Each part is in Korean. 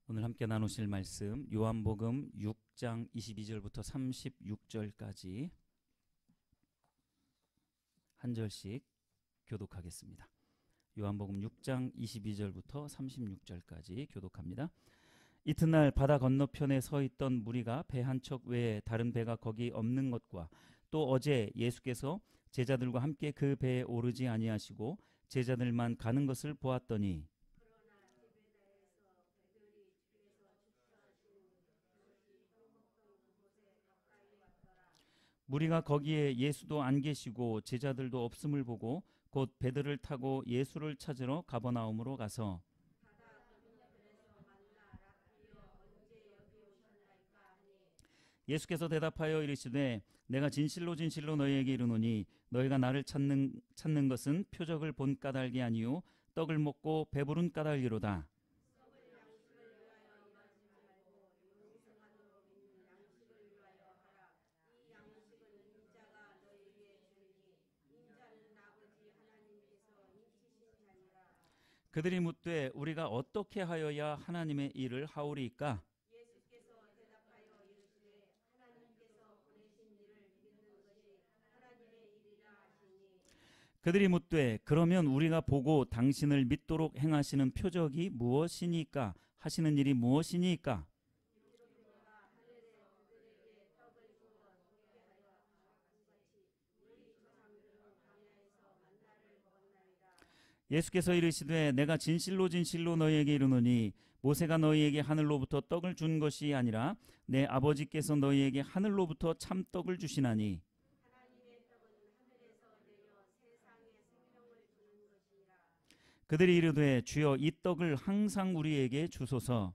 오늘 함께 나누실 말씀 요한복음 6장 22절부터 36절까지 한 절씩 교독하겠습니다. 요한복음 6장 22절부터 36절까지 교독합니다. 이튿날 바다 건너편에 서 있던 무리가 배 한 척 외에 다른 배가 거기 없는 것과 또 어제 예수께서 제자들과 함께 그 배에 오르지 아니하시고 제자들만 가는 것을 보았더니 무리가 거기에 예수도 안 계시고 제자들도 없음을 보고 곧 배들을 타고 예수를 찾으러 가버나움으로 가서 예수께서 대답하여 이르시되 내가 진실로 진실로 너희에게 이르노니 너희가 나를 찾는 것은 표적을 본 까닭이 아니요 떡을 먹고 배부른 까닭이로다. 그들이 묻되 우리가 어떻게 하여야 하나님의 일을 하오리이까? 그들이 묻되 그러면 우리가 보고 당신을 믿도록 행하시는 표적이 무엇이니까? 하시는 일이 무엇이니까? 예수께서 이르시되 내가 진실로 진실로 너희에게 이르노니 모세가 너희에게 하늘로부터 떡을 준 것이 아니라 내 아버지께서 너희에게 하늘로부터 참떡을 주시나니 그들이 이르되 주여 이 떡을 항상 우리에게 주소서.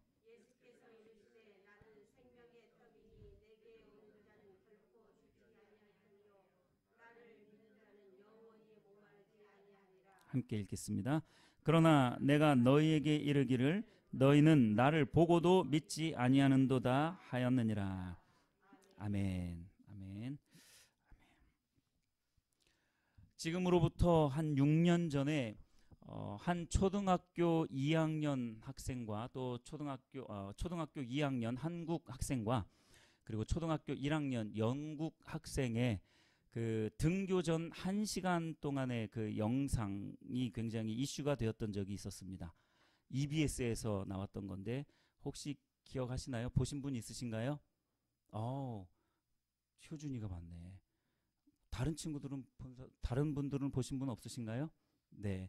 함께 읽겠습니다. 그러나 내가 너희에게 이르기를 너희는 나를 보고도 믿지 아니하는도다 하였느니라. 아멘. 아멘. 지금으로부터 한 6년 전에 한 초등학교 2학년 학생과 또 초등학교 2학년 한국 학생과 그리고 초등학교 1학년 영국 학생의 그 등교 전 1시간 동안의 그 영상이 굉장히 이슈가 되었던 적이 있었습니다. EBS에서 나왔던 건데 혹시 기억하시나요? 보신 분 있으신가요? 효준이가 봤네. 다른 분들은 보신 분 없으신가요? 네.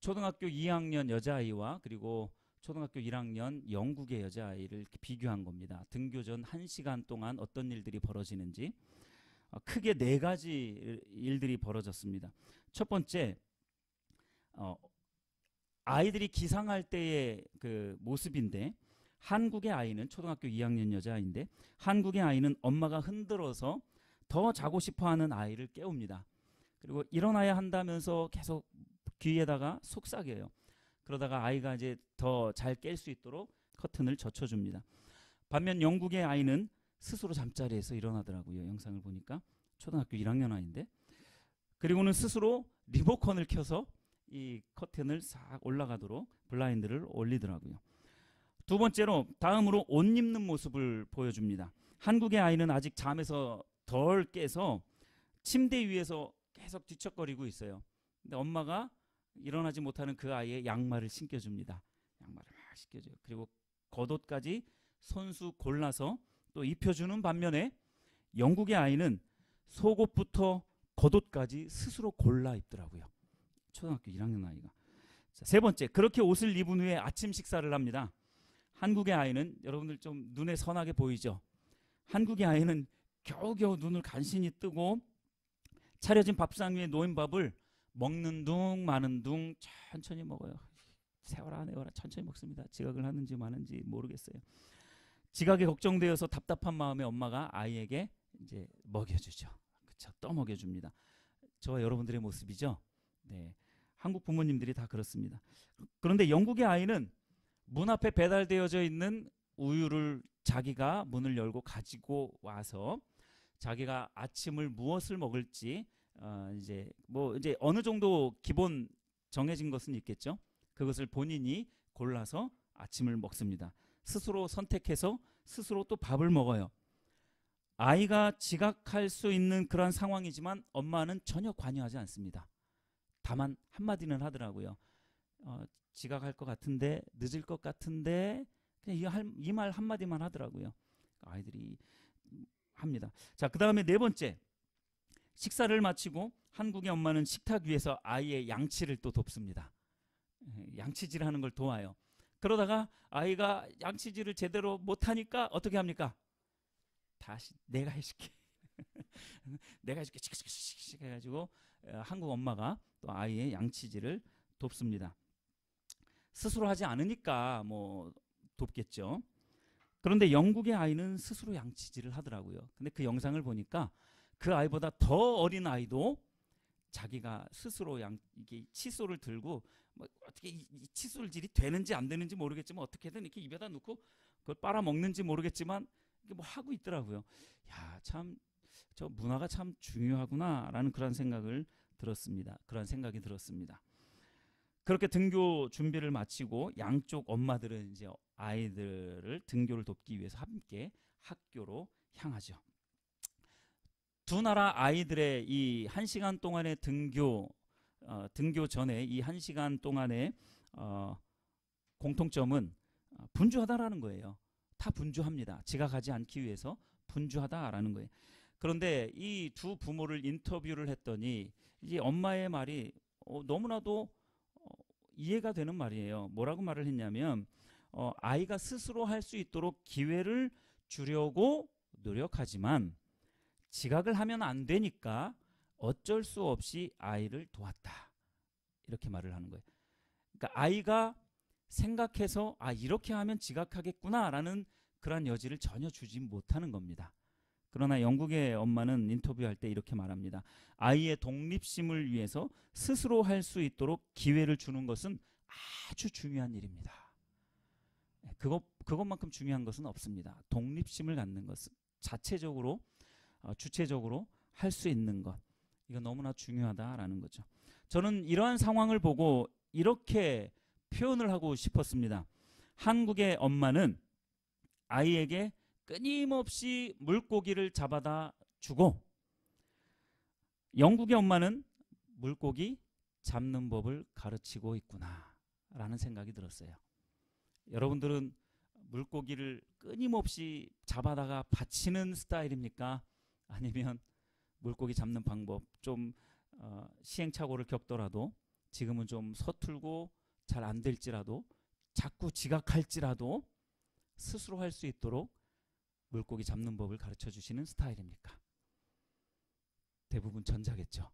초등학교 2학년 여자아이와 그리고 초등학교 1학년 영국의 여자아이를 비교한 겁니다. 등교 전 1시간 동안 어떤 일들이 벌어지는지. 크게 4가지 일들이 벌어졌습니다. 첫 번째, 아이들이 기상할 때의 그 모습인데 한국의 아이는 초등학교 2학년 여자아이인데 한국의 아이는 엄마가 흔들어서 더 자고 싶어하는 아이를 깨웁니다. 그리고 일어나야 한다면서 계속 귀에다가 속삭여요. 그러다가 아이가 이제 더 잘 깰 수 있도록 커튼을 젖혀줍니다. 반면 영국의 아이는 스스로 잠자리에서 일어나더라고요. 영상을 보니까 초등학교 1학년 아이인데 그리고는 스스로 리모컨을 켜서 이 커튼을 싹 올라가도록 블라인드를 올리더라고요. 두 번째로 다음으로 옷 입는 모습을 보여줍니다. 한국의 아이는 아직 잠에서 덜 깨서 침대 위에서 계속 뒤척거리고 있어요. 근데 엄마가 일어나지 못하는 그 아이의 양말을 신겨줍니다. 양말을 막 신겨줘요. 그리고 겉옷까지 손수 골라서 또 입혀주는 반면에 영국의 아이는 속옷부터 겉옷까지 스스로 골라 입더라고요. 초등학교 1학년 아이가. 자, 세 번째, 그렇게 옷을 입은 후에 아침 식사를 합니다. 한국의 아이는 여러분들 좀 눈에 선하게 보이죠? 한국의 아이는 겨우겨우 눈을 간신히 뜨고 차려진 밥상 위에 놓인 밥을 먹는 둥 마는 둥 천천히 먹어요. 세워라 내워라 천천히 먹습니다. 지각을 하는지 마는지 모르겠어요. 지각에 걱정되어서 답답한 마음에 엄마가 아이에게 이제 먹여주죠. 그쵸? 떠먹여줍니다. 저와 여러분들의 모습이죠. 네, 한국 부모님들이 다 그렇습니다. 그런데 영국의 아이는 문 앞에 배달되어져 있는 우유를 자기가 문을 열고 가지고 와서 자기가 아침을 무엇을 먹을지 이제 어느 정도 기본 정해진 것은 있겠죠. 그것을 본인이 골라서 아침을 먹습니다. 스스로 선택해서 스스로 또 밥을 먹어요. 아이가 지각할 수 있는 그런 상황이지만 엄마는 전혀 관여하지 않습니다. 다만 한마디는 하더라고요. 지각할 것 같은데, 늦을 것 같은데, 그냥 이 말 한마디만 하더라고요. 아이들이 합니다. 자, 그 다음에 네 번째, 식사를 마치고 한국의 엄마는 식탁 위에서 아이의 양치를 또 돕습니다. 양치질 하는 걸 도와요. 그러다가 아이가 양치질을 제대로 못하니까 어떻게 합니까? 다시 내가 해줄게. 내가 해줄게. 칙칙칙칙 해가지고 한국 엄마가 또 아이의 양치질을 돕습니다. 스스로 하지 않으니까 뭐 돕겠죠. 그런데 영국의 아이는 스스로 양치질을 하더라고요. 근데 그 영상을 보니까 그 아이보다 더 어린 아이도 자기가 스스로 이게 칫솔을 들고 뭐 어떻게 이 칫솔질이 되는지 안 되는지 모르겠지만 어떻게든 이렇게 입에다 넣고 그걸 빨아먹는지 모르겠지만 이게 뭐 하고 있더라고요. 야, 참 저 문화가 참 중요하구나라는 그런 생각이 들었습니다. 그렇게 등교 준비를 마치고 양쪽 엄마들은 이제 아이들을 등교를 돕기 위해서 함께 학교로 향하죠. 두 나라 아이들의 이 1시간 동안의 등교 전에 이 1시간 동안의 공통점은 분주하다라는 거예요. 다 분주합니다. 지각하지 않기 위해서 분주하다라는 거예요. 그런데 이 두 부모를 인터뷰를 했더니 이제 엄마의 말이 너무나도 이해가 되는 말이에요. 뭐라고 말을 했냐면 아이가 스스로 할 수 있도록 기회를 주려고 노력하지만 지각을 하면 안 되니까 어쩔 수 없이 아이를 도왔다. 이렇게 말을 하는 거예요. 그러니까 아이가 생각해서 이렇게 하면 지각하겠구나라는 그런 여지를 전혀 주지 못하는 겁니다. 그러나 영국의 엄마는 인터뷰할 때 이렇게 말합니다. 아이의 독립심을 위해서 스스로 할 수 있도록 기회를 주는 것은 아주 중요한 일입니다. 그것만큼 중요한 것은 없습니다. 독립심을 갖는 것은 자체적으로 주체적으로 할 수 있는 것, 이건 너무나 중요하다라는 거죠. 저는 이러한 상황을 보고 이렇게 표현을 하고 싶었습니다. 한국의 엄마는 아이에게 끊임없이 물고기를 잡아다 주고 영국의 엄마는 물고기 잡는 법을 가르치고 있구나 라는 생각이 들었어요. 여러분들은 물고기를 끊임없이 잡아다가 받치는 스타일입니까? 아니면 물고기 잡는 방법 좀 시행착오를 겪더라도 지금은 좀 서툴고 잘 안 될지라도 자꾸 지각할지라도 스스로 할 수 있도록 물고기 잡는 법을 가르쳐 주시는 스타일입니까? 대부분 전자겠죠.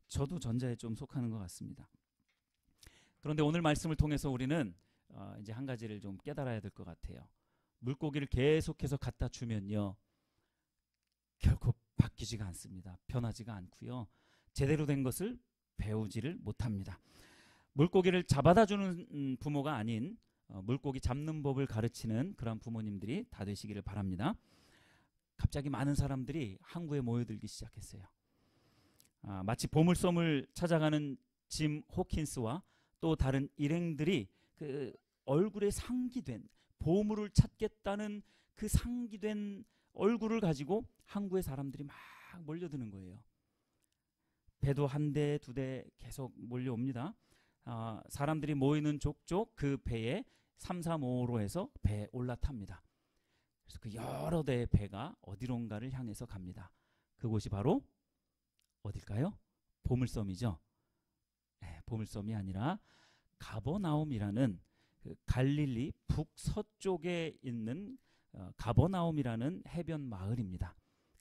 저도 전자에 좀 속하는 것 같습니다. 그런데 오늘 말씀을 통해서 우리는 이제 한 가지를 좀 깨달아야 될 것 같아요. 물고기를 계속해서 갖다 주면요, 결코 바뀌지가 않습니다. 변하지가 않고요. 제대로 된 것을 배우지를 못합니다. 물고기를 잡아다 주는 부모가 아닌 물고기 잡는 법을 가르치는 그런 부모님들이 다 되시기를 바랍니다. 갑자기 많은 사람들이 항구에 모여들기 시작했어요. 마치 보물섬을 찾아가는 짐 호킨스와 또 다른 일행들이 그 얼굴에 상기된 보물을 찾겠다는 그 상기된 얼굴을 가지고 항구에 사람들이 막 몰려드는 거예요. 배도 한 대, 두 대 계속 몰려옵니다. 사람들이 모이는 족족 그 배에 335로 해서 배에 올라탑니다. 그래서 그 여러 대의 배가 어디론가를 향해서 갑니다. 그곳이 바로 어딜까요? 보물섬이죠. 보물섬이 아니라 가버나움이라는 그 갈릴리 북서쪽에 있는 가버나움이라는 해변 마을입니다.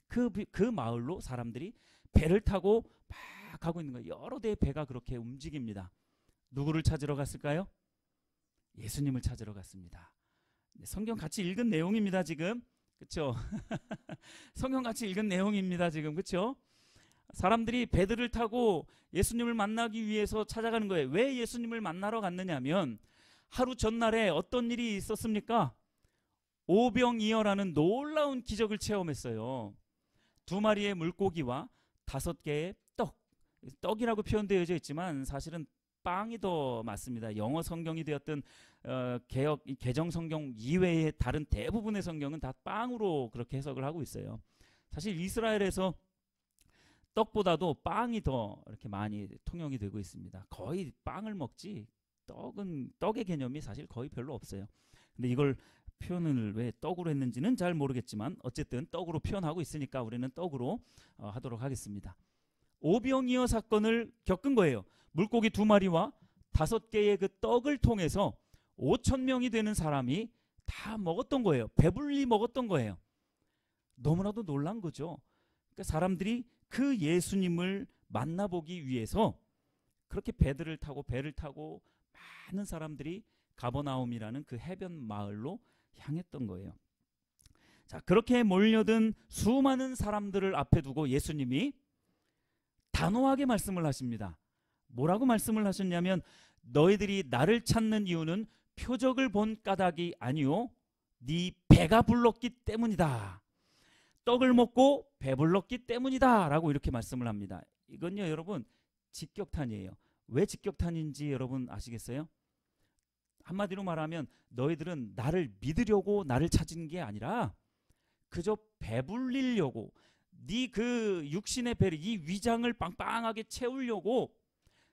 그 마을로 사람들이 배를 타고 막 가고 있는 거예요. 여러 대의 배가 그렇게 움직입니다. 누구를 찾으러 갔을까요? 예수님을 찾으러 갔습니다. 성경 같이 읽은 내용입니다. 지금 그렇죠? 성경 같이 읽은 내용입니다. 지금 그렇죠? 사람들이 배들을 타고 예수님을 만나기 위해서 찾아가는 거예요. 왜 예수님을 만나러 갔느냐면 하루 전날에 어떤 일이 있었습니까? 오병이어라는 놀라운 기적을 체험했어요. 2마리의 물고기와 5개의 떡이라고 표현되어져 있지만 사실은 빵이 더 맞습니다. 영어 성경이 되었던 개정 성경 이외의 다른 대부분의 성경은 다 빵으로 그렇게 해석을 하고 있어요. 사실 이스라엘에서 떡보다도 빵이 더 이렇게 많이 통용이 되고 있습니다. 거의 빵을 먹지 떡의 개념이 사실 거의 별로 없어요. 근데 이걸 표현을 왜 떡으로 했는지는 잘 모르겠지만 어쨌든 떡으로 표현하고 있으니까 우리는 떡으로 하도록 하겠습니다. 오병이어 사건을 겪은 거예요. 물고기 2마리와 5개의 그 떡을 통해서 5,000명이 되는 사람이 다 먹었던 거예요. 배불리 먹었던 거예요. 너무나도 놀란 거죠. 그러니까 사람들이 그 예수님을 만나보기 위해서 그렇게 배를 타고 많은 사람들이 가버나움이라는 그 해변 마을로 향했던 거예요. 자, 그렇게 몰려든 수많은 사람들을 앞에 두고 예수님이 단호하게 말씀을 하십니다. 뭐라고 말씀을 하셨냐면 너희들이 나를 찾는 이유는 표적을 본 까닭이 아니요 네 배가 불렀기 때문이다. 떡을 먹고 배불렀기 때문이다 라고 이렇게 말씀을 합니다. 이건요 여러분 직격탄이에요. 왜 직격탄인지 여러분 아시겠어요? 한마디로 말하면 너희들은 나를 믿으려고 나를 찾은 게 아니라 그저 배불리려고 네 그 육신의 배를 이 위장을 빵빵하게 채우려고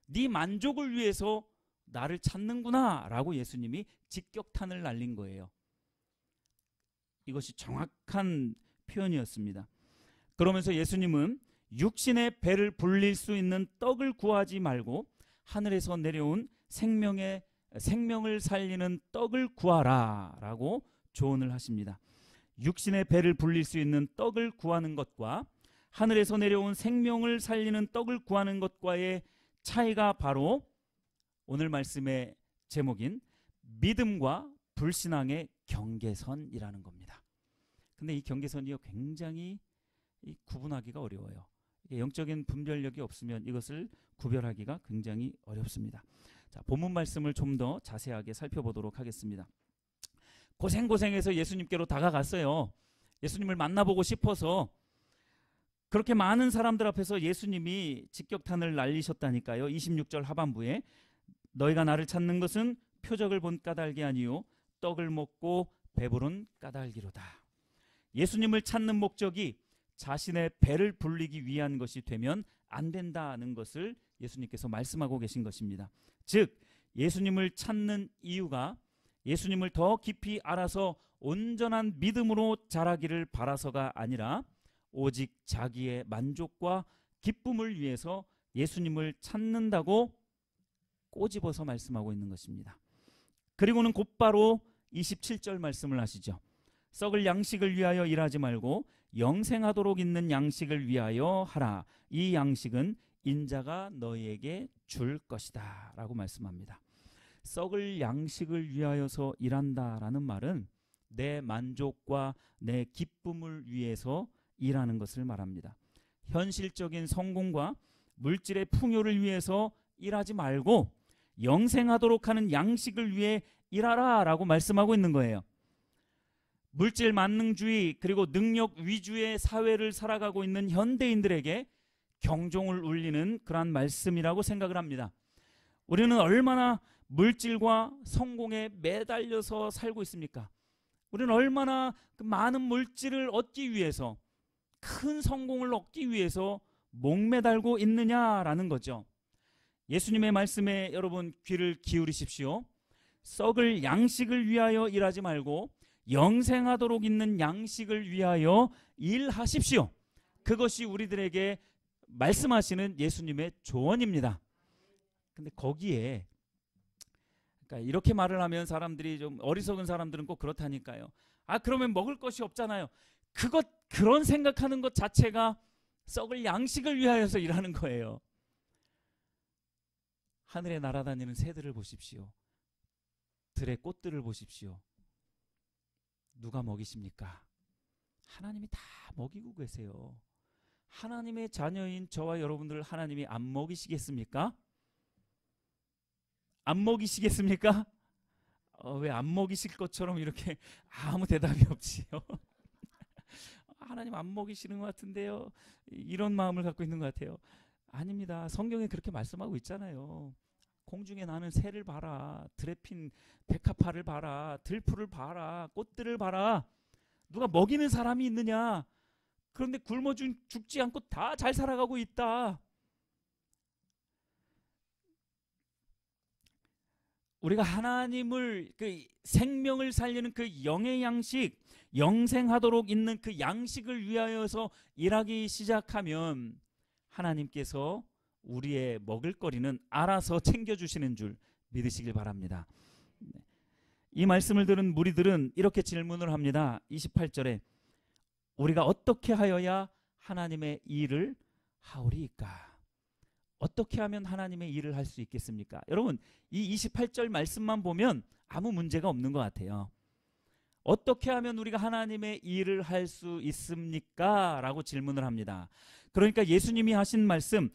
네 만족을 위해서 나를 찾는구나 라고 예수님이 직격탄을 날린 거예요. 이것이 정확한 표현이었습니다. 그러면서 예수님은 육신의 배를 불릴 수 있는 떡을 구하지 말고 하늘에서 내려온 생명을 살리는 떡을 구하라 라고 조언을 하십니다. 육신의 배를 불릴 수 있는 떡을 구하는 것과 하늘에서 내려온 생명을 살리는 떡을 구하는 것과의 차이가 바로 오늘 말씀의 제목인 믿음과 불신앙의 경계선이라는 겁니다. 근데 이 경계선이요 굉장히 구분하기가 어려워요. 영적인 분별력이 없으면 이것을 구별하기가 굉장히 어렵습니다. 자, 본문 말씀을 좀 더 자세하게 살펴보도록 하겠습니다. 고생해서 예수님께로 다가갔어요. 예수님을 만나보고 싶어서 그렇게 많은 사람들 앞에서 예수님이 직격탄을 날리셨다니까요. 26절 하반부에 너희가 나를 찾는 것은 표적을 본 까닭이 아니요 떡을 먹고 배부른 까닭이로다. 예수님을 찾는 목적이 자신의 배를 불리기 위한 것이 되면 안 된다는 것을 예수님께서 말씀하고 계신 것입니다. 즉 예수님을 찾는 이유가 예수님을 더 깊이 알아서 온전한 믿음으로 자라기를 바라서가 아니라 오직 자기의 만족과 기쁨을 위해서 예수님을 찾는다고 꼬집어서 말씀하고 있는 것입니다. 그리고는 곧바로 27절 말씀을 하시죠. 썩을 양식을 위하여 일하지 말고 영생하도록 있는 양식을 위하여 하라. 이 양식은 인자가 너희에게 줄 것이다 라고 말씀합니다. 썩을 양식을 위하여서 일한다라는 말은 내 만족과 내 기쁨을 위해서 일하는 것을 말합니다. 현실적인 성공과 물질의 풍요를 위해서 일하지 말고 영생하도록 하는 양식을 위해 일하라 라고 말씀하고 있는 거예요. 물질 만능주의 그리고 능력 위주의 사회를 살아가고 있는 현대인들에게 경종을 울리는 그러한 말씀이라고 생각을 합니다. 우리는 얼마나 물질과 성공에 매달려서 살고 있습니까? 우리는 얼마나 그 많은 물질을 얻기 위해서 큰 성공을 얻기 위해서 목매달고 있느냐라는 거죠. 예수님의 말씀에 여러분 귀를 기울이십시오. 썩을 양식을 위하여 일하지 말고 영생하도록 있는 양식을 위하여 일하십시오. 그것이 우리들에게 말씀하시는 예수님의 조언입니다. 근데 거기에 그러니까 이렇게 말을 하면 사람들이 좀 어리석은 사람들은 꼭 그렇다니까요. 아 그러면 먹을 것이 없잖아요. 그런 생각하는 것 자체가 썩을 양식을 위하여서 일하는 거예요. 하늘에 날아다니는 새들을 보십시오. 들의 꽃들을 보십시오. 누가 먹이십니까? 하나님이 다 먹이고 계세요. 하나님의 자녀인 저와 여러분들을 하나님이 안 먹이시겠습니까? 안 먹이시겠습니까? 왜 안 먹이실 것처럼 이렇게 아무 대답이 없지요? 하나님 안 먹이시는 것 같은데요. 이런 마음을 갖고 있는 것 같아요. 아닙니다. 성경에 그렇게 말씀하고 있잖아요. 공중에 나는 새를 봐라, 들에 핀 백합화를 봐라, 들풀을 봐라, 꽃들을 봐라. 누가 먹이는 사람이 있느냐? 그런데 굶어 죽지 않고 다 잘 살아가고 있다. 우리가 하나님을, 그 생명을 살리는 그 영의 양식, 영생하도록 있는 그 양식을 위하여서 일하기 시작하면 하나님께서 우리의 먹을거리는 알아서 챙겨주시는 줄 믿으시길 바랍니다. 이 말씀을 들은 무리들은 이렇게 질문을 합니다. 28절에 우리가 어떻게 하여야 하나님의 일을 하오리이까? 어떻게 하면 하나님의 일을 할 수 있겠습니까? 여러분, 이 28절 말씀만 보면 아무 문제가 없는 것 같아요. 어떻게 하면 우리가 하나님의 일을 할 수 있습니까? 라고 질문을 합니다. 그러니까 예수님이 하신 말씀,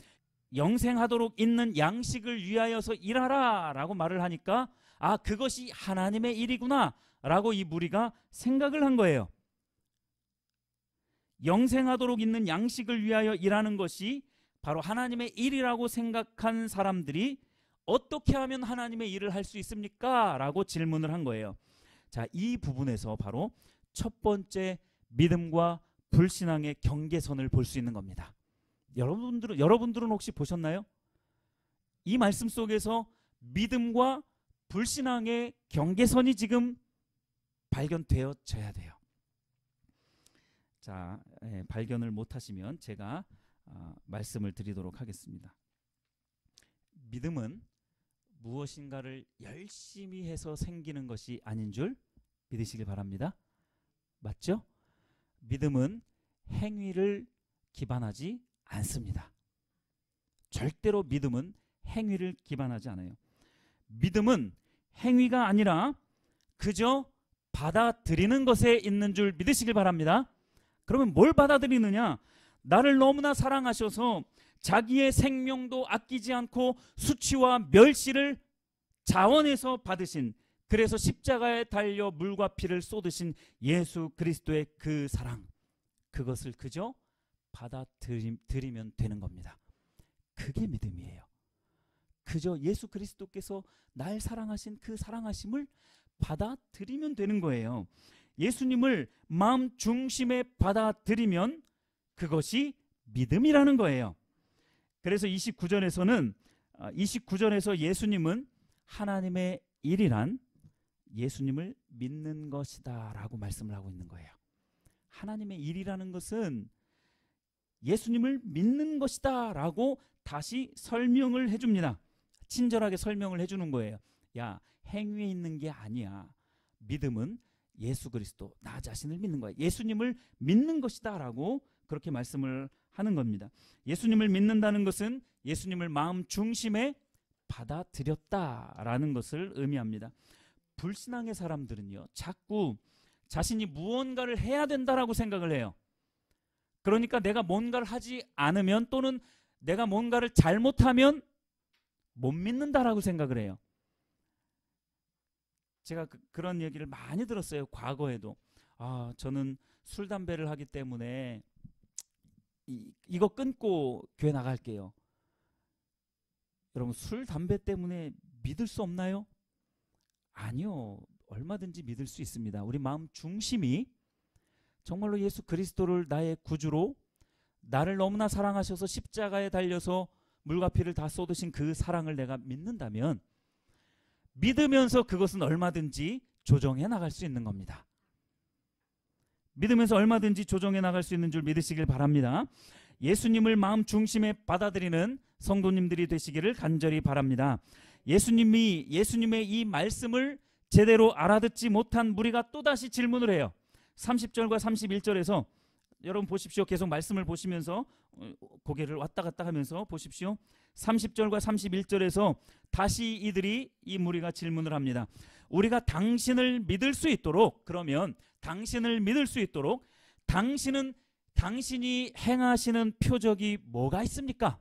영생하도록 있는 양식을 위하여서 일하라 라고 말을 하니까 아, 그것이 하나님의 일이구나 라고 이 무리가 생각을 한 거예요. 영생하도록 있는 양식을 위하여 일하는 것이 바로 하나님의 일이라고 생각한 사람들이 어떻게 하면 하나님의 일을 할 수 있습니까? 라고 질문을 한 거예요. 자, 이 부분에서 바로 첫 번째 믿음과 불신앙의 경계선을 볼 수 있는 겁니다. 여러분들은 혹시 보셨나요? 이 말씀 속에서 믿음과 불신앙의 경계선이 지금 발견되어져야 돼요. 자, 발견을 못하시면 제가 말씀을 드리도록 하겠습니다. 믿음은 무엇인가를 열심히 해서 생기는 것이 아닌 줄 믿으시길 바랍니다. 맞죠? 믿음은 행위를 기반하지 않습니다. 절대로 믿음은 행위를 기반하지 않아요. 믿음은 행위가 아니라 그저 받아들이는 것에 있는 줄 믿으시길 바랍니다. 그러면 뭘 받아들이느냐? 나를 너무나 사랑하셔서 자기의 생명도 아끼지 않고 수치와 멸시를 자원해서 받으신, 그래서 십자가에 달려 물과 피를 쏟으신 예수 그리스도의 그 사랑, 그것을 그저 받아들이면 되는 겁니다. 그게 믿음이에요. 그저 예수 그리스도께서 날 사랑하신 그 사랑하심을 받아들이면 되는 거예요. 예수님을 마음 중심에 받아들이면 그것이 믿음이라는 거예요. 그래서 29절에서 예수님은 하나님의 일이란 예수님을 믿는 것이다 라고 말씀을 하고 있는 거예요. 하나님의 일이라는 것은 예수님을 믿는 것이다 라고 다시 설명을 해줍니다. 친절하게 설명을 해주는 거예요. 야, 행위에 있는 게 아니야. 믿음은 예수 그리스도, 나 자신을 믿는 거야. 예수님을 믿는 것이다 라고 그렇게 말씀을 하는 겁니다. 예수님을 믿는다는 것은 예수님을 마음 중심에 받아들였다라는 것을 의미합니다. 불신앙의 사람들은요, 자꾸 자신이 무언가를 해야 된다라고 생각을 해요. 그러니까 내가 뭔가를 하지 않으면, 또는 내가 뭔가를 잘못하면 못 믿는다라고 생각을 해요. 제가 그런 얘기를 많이 들었어요. 과거에도. 아, 저는 술, 담배를 하기 때문에 이거 끊고 교회 나갈게요. 여러분, 술, 담배 때문에 믿을 수 없나요? 아니요. 얼마든지 믿을 수 있습니다. 우리 마음 중심이 정말로 예수 그리스도를 나의 구주로, 나를 너무나 사랑하셔서 십자가에 달려서 물과 피를 다 쏟으신 그 사랑을 내가 믿는다면, 믿으면서 그것은 얼마든지 조정해 나갈 수 있는 겁니다. 믿으면서 얼마든지 조정해 나갈 수 있는 줄 믿으시길 바랍니다. 예수님을 마음 중심에 받아들이는 성도님들이 되시기를 간절히 바랍니다. 예수님의 이 말씀을 제대로 알아듣지 못한 무리가 또다시 질문을 해요. 30절과 31절에서 여러분 보십시오. 계속 말씀을 보시면서 고개를 왔다 갔다 하면서 보십시오. 30절과 31절에서 다시 이 무리가 질문을 합니다. 우리가 당신을 믿을 수 있도록, 그러면 당신을 믿을 수 있도록 당신이 행하시는 표적이 뭐가 있습니까?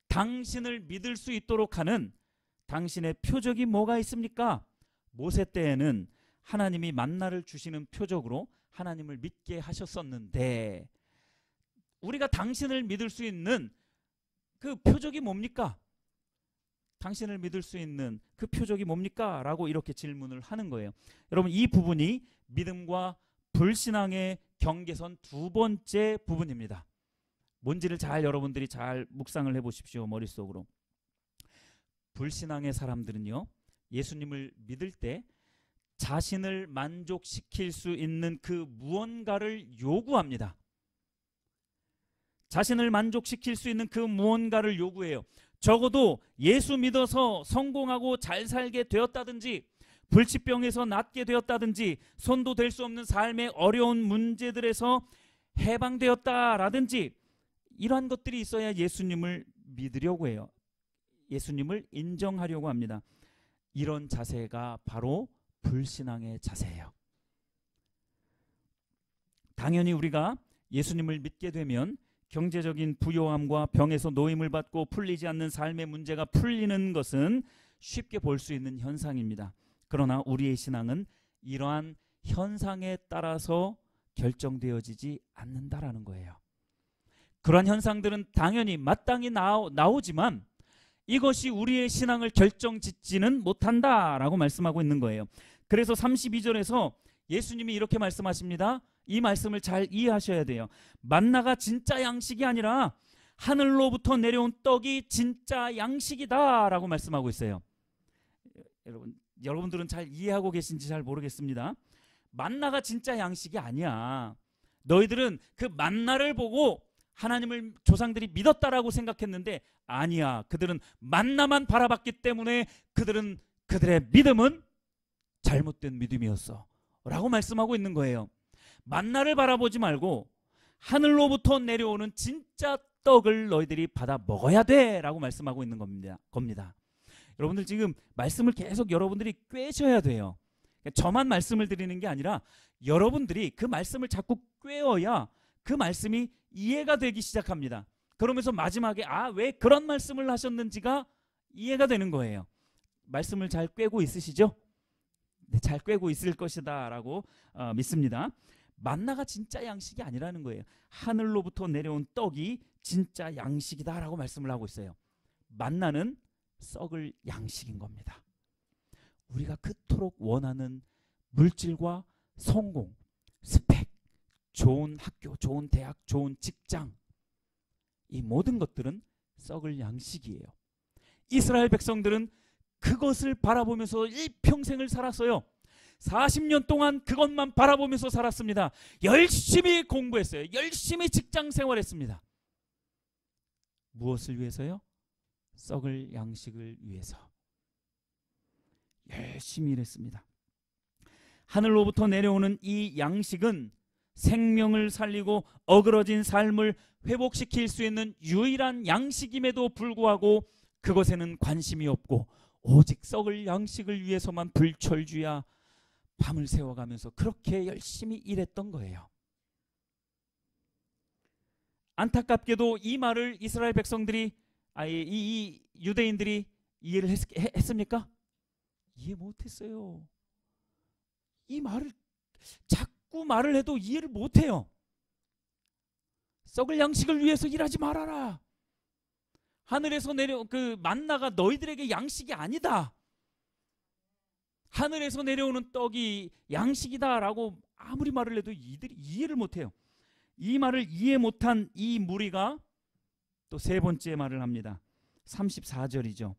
당신을 믿을 수 있도록 하는 당신의 표적이 뭐가 있습니까? 모세 때에는 하나님이 만나를 주시는 표적으로 하나님을 믿게 하셨었는데, 우리가 당신을 믿을 수 있는 그 표적이 뭡니까? 당신을 믿을 수 있는 그 표적이 뭡니까? 라고 이렇게 질문을 하는 거예요. 여러분, 이 부분이 믿음과 불신앙의 경계선 두 번째 부분입니다. 뭔지를 여러분들이 잘 묵상을 해보십시오. 머릿속으로. 불신앙의 사람들은요, 예수님을 믿을 때 자신을 만족시킬 수 있는 그 무언가를 요구합니다. 자신을 만족시킬 수 있는 그 무언가를 요구해요. 적어도 예수 믿어서 성공하고 잘 살게 되었다든지, 불치병에서 낫게 되었다든지, 손도 댈 수 없는 삶의 어려운 문제들에서 해방되었다라든지, 이러한 것들이 있어야 예수님을 믿으려고 해요. 예수님을 인정하려고 합니다. 이런 자세가 바로 불신앙의 자세예요. 당연히 우리가 예수님을 믿게 되면 경제적인 부요함과 병에서 노임을 받고 풀리지 않는 삶의 문제가 풀리는 것은 쉽게 볼 수 있는 현상입니다. 그러나 우리의 신앙은 이러한 현상에 따라서 결정되어지지 않는다라는 거예요. 그러한 현상들은 당연히 마땅히 나오지만 이것이 우리의 신앙을 결정짓지는 못한다라고 말씀하고 있는 거예요. 그래서 32절에서 예수님이 이렇게 말씀하십니다. 이 말씀을 잘 이해하셔야 돼요. 만나가 진짜 양식이 아니라 하늘로부터 내려온 떡이 진짜 양식이다 라고 말씀하고 있어요. 여러분들은 잘 이해하고 계신지 잘 모르겠습니다. 만나가 진짜 양식이 아니야. 너희들은 그 만나를 보고 하나님을 조상들이 믿었다라고 생각했는데 아니야. 그들은 만나만 바라봤기 때문에 그들의 믿음은 잘못된 믿음이었어 라고 말씀하고 있는 거예요. 만나를 바라보지 말고 하늘로부터 내려오는 진짜 떡을 너희들이 받아 먹어야 돼 라고 말씀하고 있는 겁니다. 여러분들 지금 말씀을 계속 여러분들이 꿰셔야 돼요. 저만 말씀을 드리는 게 아니라 여러분들이 그 말씀을 자꾸 꿰어야 그 말씀이 이해가 되기 시작합니다. 그러면서 마지막에 왜 그런 말씀을 하셨는지가 이해가 되는 거예요. 말씀을 잘 꿰고 있으시죠? 네, 잘 꿰고 있을 것이다 라고 믿습니다. 만나가 진짜 양식이 아니라는 거예요. 하늘로부터 내려온 떡이 진짜 양식이다 라고 말씀을 하고 있어요. 만나는 썩을 양식인 겁니다. 우리가 그토록 원하는 물질과 성공, 스펙, 좋은 학교, 좋은 대학, 좋은 직장, 이 모든 것들은 썩을 양식이에요. 이스라엘 백성들은 그것을 바라보면서 일평생을 살았어요. 40년 동안 그것만 바라보면서 살았습니다. 열심히 공부했어요. 열심히 직장 생활했습니다. 무엇을 위해서요? 썩을 양식을 위해서 열심히 일했습니다. 하늘로부터 내려오는 이 양식은 생명을 살리고 어그러진 삶을 회복시킬 수 있는 유일한 양식임에도 불구하고 그것에는 관심이 없고 오직 썩을 양식을 위해서만 불철주야 밤을 새워가면서 그렇게 열심히 일했던 거예요. 안타깝게도 이 말을 이스라엘 백성들이 이 유대인들이 이해를 했습니까? 이해 못했어요. 이 말을 자꾸 말을 해도 이해를 못해요. 썩을 양식을 위해서 일하지 말아라. 하늘에서 내려 그 만나가 너희들에게 양식이 아니다. 하늘에서 내려오는 떡이 양식이다라고 아무리 말을 해도 이들이 이해를 못해요. 이 말을 이해 못한 이 무리가 또 세 번째 말을 합니다. 34절이죠.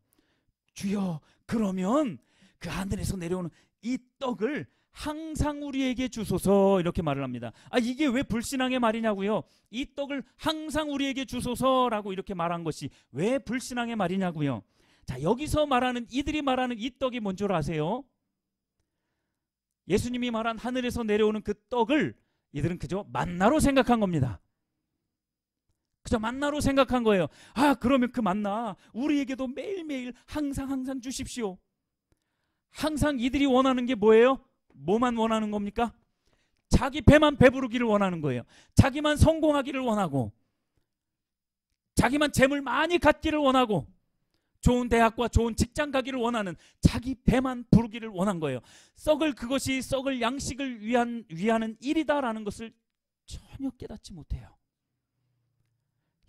주여, 그러면 그 하늘에서 내려오는 이 떡을 항상 우리에게 주소서, 이렇게 말을 합니다. 이게 왜 불신앙의 말이냐고요? 이 떡을 항상 우리에게 주소서라고 이렇게 말한 것이 왜 불신앙의 말이냐고요? 자, 여기서 말하는 이들이 말하는 이 떡이 뭔 줄 아세요? 예수님이 말한 하늘에서 내려오는 그 떡을 이들은 그저 만나로 생각한 겁니다. 그저 만나로 생각한 거예요. 그러면 그 만나 우리에게도 매일매일 항상 주십시오. 항상 이들이 원하는 게 뭐예요? 뭐만 원하는 겁니까? 자기 배만 배부르기를 원하는 거예요. 자기만 성공하기를 원하고, 자기만 재물 많이 갖기를 원하고, 좋은 대학과 좋은 직장 가기를 원하는, 자기 배만 부르기를 원한 거예요. 그것이 썩을 양식을 위하는 일이다라는 것을 전혀 깨닫지 못해요.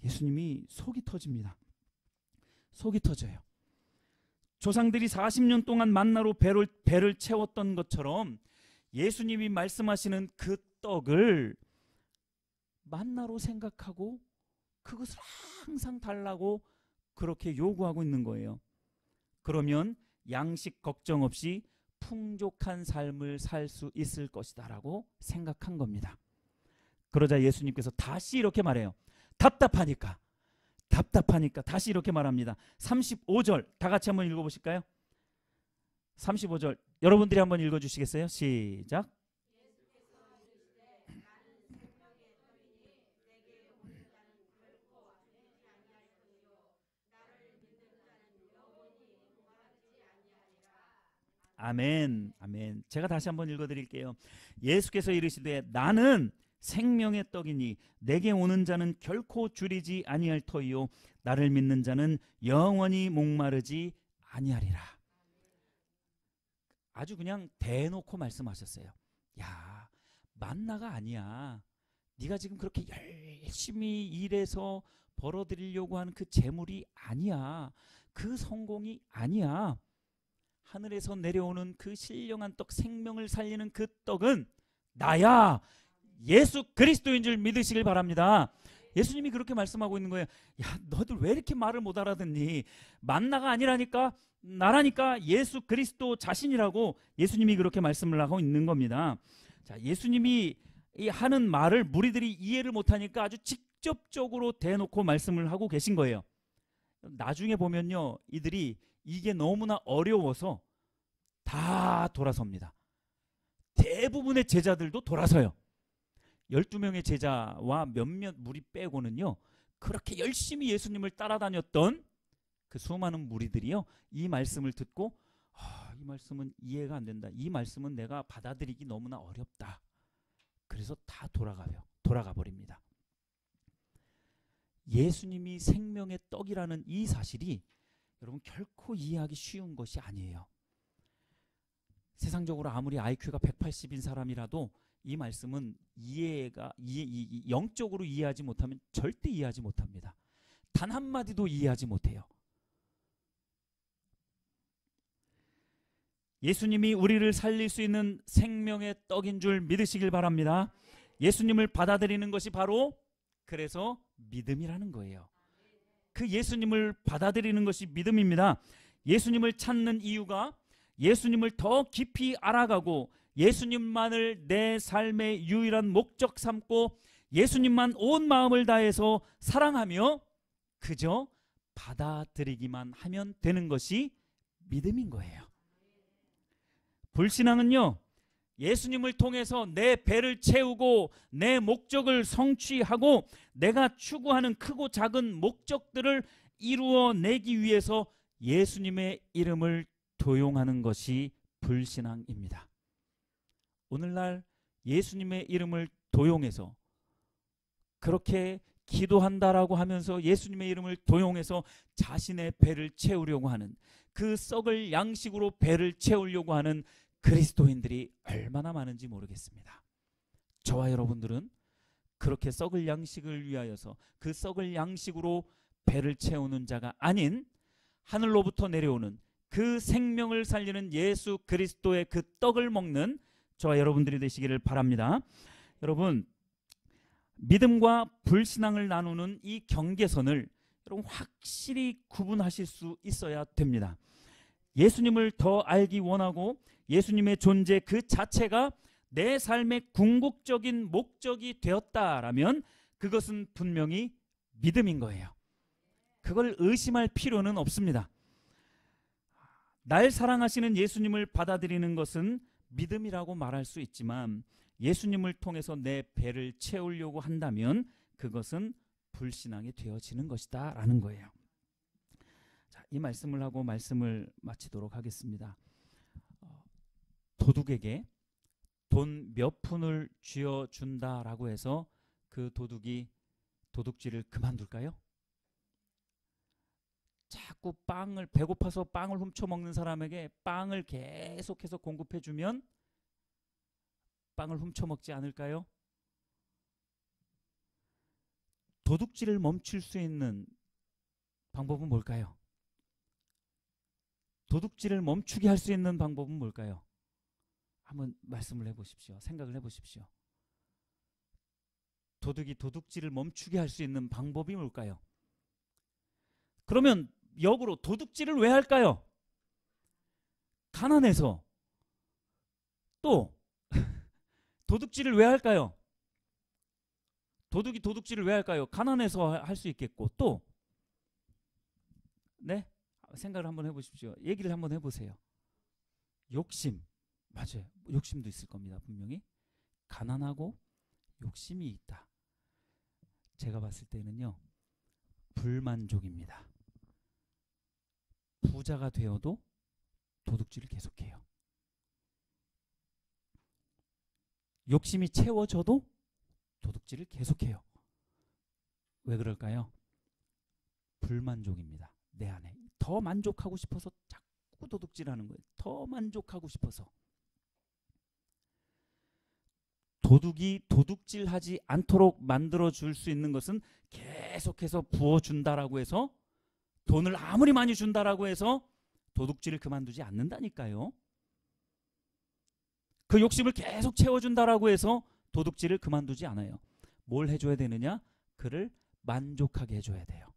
예수님이 속이 터집니다. 속이 터져요. 조상들이 40년 동안 만나로 배를 채웠던 것처럼 예수님이 말씀하시는 그 떡을 만나로 생각하고 그것을 항상 달라고 그렇게 요구하고 있는 거예요. 그러면 양식 걱정 없이 풍족한 삶을 살 수 있을 것이다 라고 생각한 겁니다. 그러자 예수님께서 다시 이렇게 말해요. 답답하니까 다시 이렇게 말합니다. 35절 다 같이 한번 읽어보실까요? 35절 여러분들이 한번 읽어주시겠어요? 시작. 아멘, 아멘. 제가 다시 한번 읽어드릴게요. 예수께서 이르시되 나는 생명의 떡이니 내게 오는 자는 결코 줄이지 아니할 터이요 나를 믿는 자는 영원히 목마르지 아니하리라. 아주 그냥 대놓고 말씀하셨어요. 야, 만나가 아니야. 네가 지금 그렇게 열심히 일해서 벌어들이려고 하는 그 재물이 아니야. 그 성공이 아니야. 하늘에서 내려오는 그 신령한 떡, 생명을 살리는 그 떡은 나야, 예수 그리스도인 줄 믿으시길 바랍니다. 예수님이 그렇게 말씀하고 있는 거예요. 야, 너들 왜 이렇게 말을 못 알아듣니? 만나가 아니라니까, 나라니까, 예수 그리스도 자신이라고 예수님이 그렇게 말씀을 하고 있는 겁니다. 자, 예수님이 하는 말을 무리들이 이해를 못하니까 아주 직접적으로 대놓고 말씀을 하고 계신 거예요. 나중에 보면요, 이들이 이게 너무나 어려워서 다 돌아섭니다. 대부분의 제자들도 돌아서요. 12명의 제자와 몇몇 무리 빼고는요, 그렇게 열심히 예수님을 따라다녔던 그 수많은 무리들이요, 이 말씀을 듣고 이 말씀은 이해가 안 된다. 이 말씀은 내가 받아들이기 너무나 어렵다. 그래서 다 돌아가 버립니다. 예수님이 생명의 떡이라는 이 사실이 여러분 결코 이해하기 쉬운 것이 아니에요. 세상적으로 아무리 IQ가 180인 사람이라도 이 말씀은 영적으로 이해하지 못하면 절대 이해하지 못합니다. 단 한마디도 이해하지 못해요. 예수님이 우리를 살릴 수 있는 생명의 떡인 줄 믿으시길 바랍니다. 예수님을 받아들이는 것이 바로 그래서 믿음이라는 거예요. 그 예수님을 받아들이는 것이 믿음입니다. 예수님을 찾는 이유가 예수님을 더 깊이 알아가고 예수님만을 내 삶의 유일한 목적 삼고 예수님만 온 마음을 다해서 사랑하며 그저 받아들이기만 하면 되는 것이 믿음인 거예요. 불신앙은요, 예수님을 통해서 내 배를 채우고 내 목적을 성취하고 내가 추구하는 크고 작은 목적들을 이루어내기 위해서 예수님의 이름을 도용하는 것이 불신앙입니다. 오늘날 예수님의 이름을 도용해서 그렇게 기도한다라고 하면서 예수님의 이름을 도용해서 자신의 배를 채우려고 하는, 그 썩을 양식으로 배를 채우려고 하는 그리스도인들이 얼마나 많은지 모르겠습니다. 저와 여러분들은 그렇게 썩을 양식을 위하여서 그 썩을 양식으로 배를 채우는 자가 아닌 하늘로부터 내려오는 그 생명을 살리는 예수 그리스도의 그 떡을 먹는 저와 여러분들이 되시기를 바랍니다. 여러분, 믿음과 불신앙을 나누는 이 경계선을 여러분 확실히 구분하실 수 있어야 됩니다. 예수님을 더 알기 원하고 예수님의 존재 그 자체가 내 삶의 궁극적인 목적이 되었다라면 그것은 분명히 믿음인 거예요. 그걸 의심할 필요는 없습니다. 날 사랑하시는 예수님을 받아들이는 것은 믿음이라고 말할 수 있지만 예수님을 통해서 내 배를 채우려고 한다면 그것은 불신앙이 되어지는 것이다 라는 거예요. 자, 이 말씀을 하고 말씀을 마치도록 하겠습니다. 도둑에게 돈 몇 푼을 쥐어준다라고 해서 그 도둑이 도둑질을 그만둘까요? 자꾸 배고파서 빵을 훔쳐먹는 사람에게 빵을 계속해서 공급해주면 빵을 훔쳐먹지 않을까요? 도둑질을 멈출 수 있는 방법은 뭘까요? 도둑질을 멈추게 할 수 있는 방법은 뭘까요? 한번 말씀을 해보십시오. 생각을 해보십시오. 도둑이 도둑질을 멈추게 할 수 있는 방법이 뭘까요? 그러면 역으로 도둑질을 왜 할까요? 가난해서. 또 도둑질을 왜 할까요? 도둑이 도둑질을 왜 할까요? 가난해서 할 수 있겠고, 또 네? 생각을 한번 해보십시오. 얘기를 한번 해보세요. 욕심. 맞아요. 욕심도 있을 겁니다. 분명히. 가난하고 욕심이 있다. 제가 봤을 때는요, 불만족입니다. 부자가 되어도 도둑질을 계속해요. 욕심이 채워져도 도둑질을 계속해요. 왜 그럴까요? 불만족입니다. 내 안에 더 만족하고 싶어서 자꾸 도둑질하는 거예요. 더 만족하고 싶어서. 도둑이 도둑질하지 않도록 만들어줄 수 있는 것은 계속해서 부어준다라고 해서, 돈을 아무리 많이 준다라고 해서 도둑질을 그만두지 않는다니까요. 그 욕심을 계속 채워준다라고 해서 도둑질을 그만두지 않아요. 뭘 해줘야 되느냐? 그를 만족하게 해줘야 돼요.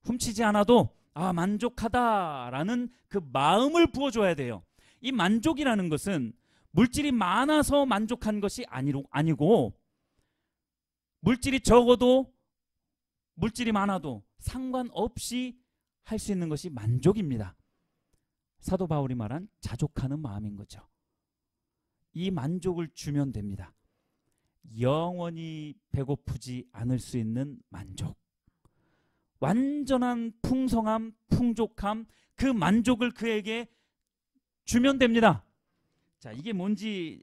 훔치지 않아도 만족하다라는 그 마음을 부어줘야 돼요. 이 만족이라는 것은 물질이 많아서 만족한 것이 아니고, 물질이 적어도 물질이 많아도 상관없이 할 수 있는 것이 만족입니다. 사도 바울이 말한 자족하는 마음인 거죠. 이 만족을 주면 됩니다. 영원히 배고프지 않을 수 있는 만족. 완전한 풍성함, 풍족함, 그 만족을 그에게 주면 됩니다. 자, 이게 뭔지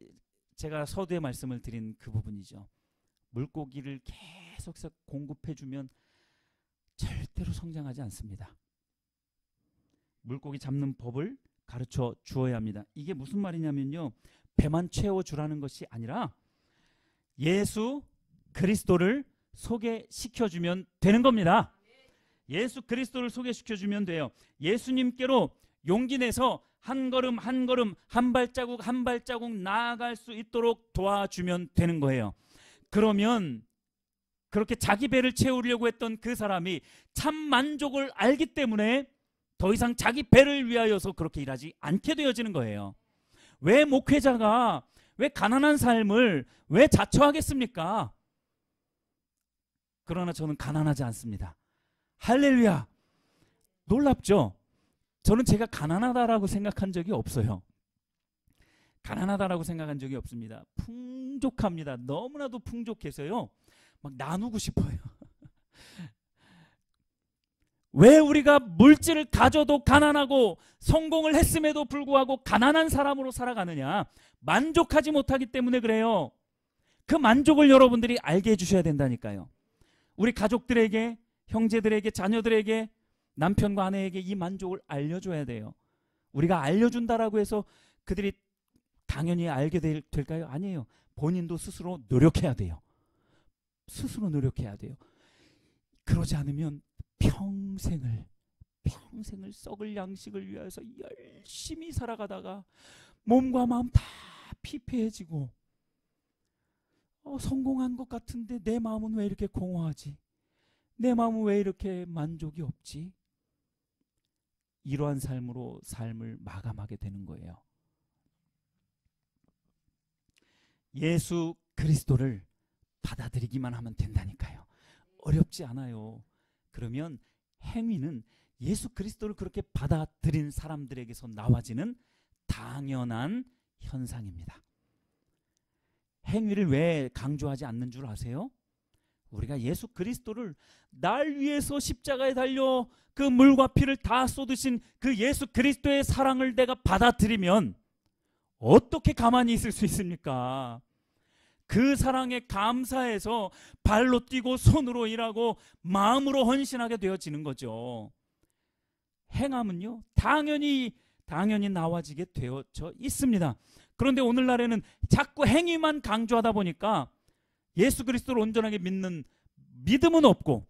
제가 서두에 말씀을 드린 그 부분이죠. 물고기를 계속 공급해주면 절대로 성장하지 않습니다. 물고기 잡는 법을 가르쳐 주어야 합니다. 이게 무슨 말이냐면요, 배만 채워주라는 것이 아니라 예수 그리스도를 소개시켜주면 되는 겁니다. 예수 그리스도를 소개시켜주면 돼요. 예수님께로 용기 내서 한 걸음 한 걸음, 한 발자국 한 발자국 나아갈 수 있도록 도와주면 되는 거예요. 그러면 그렇게 자기 배를 채우려고 했던 그 사람이 참 만족을 알기 때문에 더 이상 자기 배를 위하여서 그렇게 일하지 않게 되어지는 거예요. 왜 목회자가 왜 가난한 삶을 왜 자처하겠습니까? 그러나 저는 가난하지 않습니다. 할렐루야. 놀랍죠? 저는 제가 가난하다라고 생각한 적이 없어요. 가난하다라고 생각한 적이 없습니다. 풍족합니다. 너무나도 풍족해서요, 막 나누고 싶어요. 왜 우리가 물질을 가져도 가난하고 성공을 했음에도 불구하고 가난한 사람으로 살아가느냐? 만족하지 못하기 때문에 그래요. 그 만족을 여러분들이 알게 해주셔야 된다니까요. 우리 가족들에게, 형제들에게, 자녀들에게, 남편과 아내에게 이 만족을 알려줘야 돼요. 우리가 알려준다라고 해서 그들이 당연히 알게 될까요? 아니에요. 본인도 스스로 노력해야 돼요. 스스로 노력해야 돼요. 그러지 않으면 평생을 썩을 양식을 위해서 열심히 살아가다가 몸과 마음 다 피폐해지고, 성공한 것 같은데 내 마음은 왜 이렇게 공허하지? 내 마음은 왜 이렇게 만족이 없지? 이러한 삶으로 삶을 마감하게 되는 거예요. 예수 그리스도를 받아들이기만 하면 된다니까요. 어렵지 않아요. 그러면 행위는 예수 그리스도를 그렇게 받아들인 사람들에게서 나와지는 당연한 현상입니다. 행위를 왜 강조하지 않는 줄 아세요? 우리가 예수 그리스도를 날 위해서 십자가에 달려 그 물과 피를 다 쏟으신 그 예수 그리스도의 사랑을 내가 받아들이면 어떻게 가만히 있을 수 있습니까? 그 사랑에 감사해서 발로 뛰고 손으로 일하고 마음으로 헌신하게 되어지는 거죠. 행함은요, 당연히 나와지게 되어져 있습니다. 그런데 오늘날에는 자꾸 행위만 강조하다 보니까 예수 그리스도를 온전하게 믿는 믿음은 없고,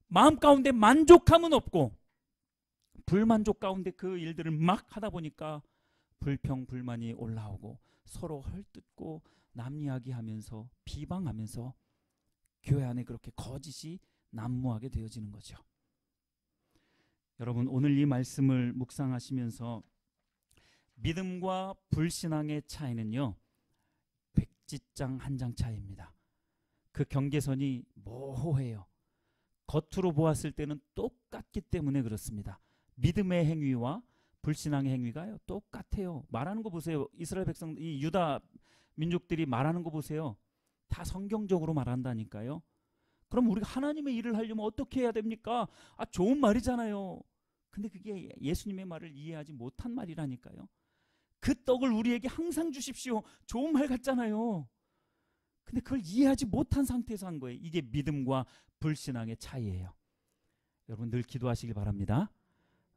마음 가운데 만족함은 없고, 불만족 가운데 그 일들을 막 하다 보니까 불평 불만이 올라오고 서로 헐뜯고 남 이야기하면서 비방하면서 교회 안에 그렇게 거짓이 난무하게 되어지는 거죠. 여러분, 오늘 이 말씀을 묵상하시면서 믿음과 불신앙의 차이는요, 백지장 한 장 차이입니다. 그 경계선이 모호해요. 겉으로 보았을 때는 똑같기 때문에 그렇습니다. 믿음의 행위와 불신앙의 행위가요, 똑같아요. 말하는 거 보세요. 이스라엘 백성, 이 유다 민족들이 말하는 거 보세요. 다 성경적으로 말한다니까요. 그럼 우리가 하나님의 일을 하려면 어떻게 해야 됩니까? 좋은 말이잖아요. 근데 그게 예수님의 말을 이해하지 못한 말이라니까요. 그 떡을 우리에게 항상 주십시오. 좋은 말 같잖아요. 근데 그걸 이해하지 못한 상태에서 한 거예요. 이게 믿음과 불신앙의 차이예요. 여러분 늘 기도하시길 바랍니다.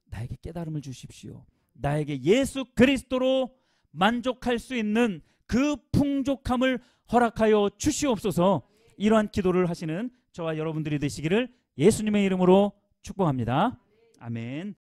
나에게 깨달음을 주십시오. 나에게 예수 그리스도로 만족할 수 있는 그 풍족함을 허락하여 주시옵소서. 이러한 기도를 하시는 저와 여러분들이 되시기를 예수님의 이름으로 축복합니다. 아멘.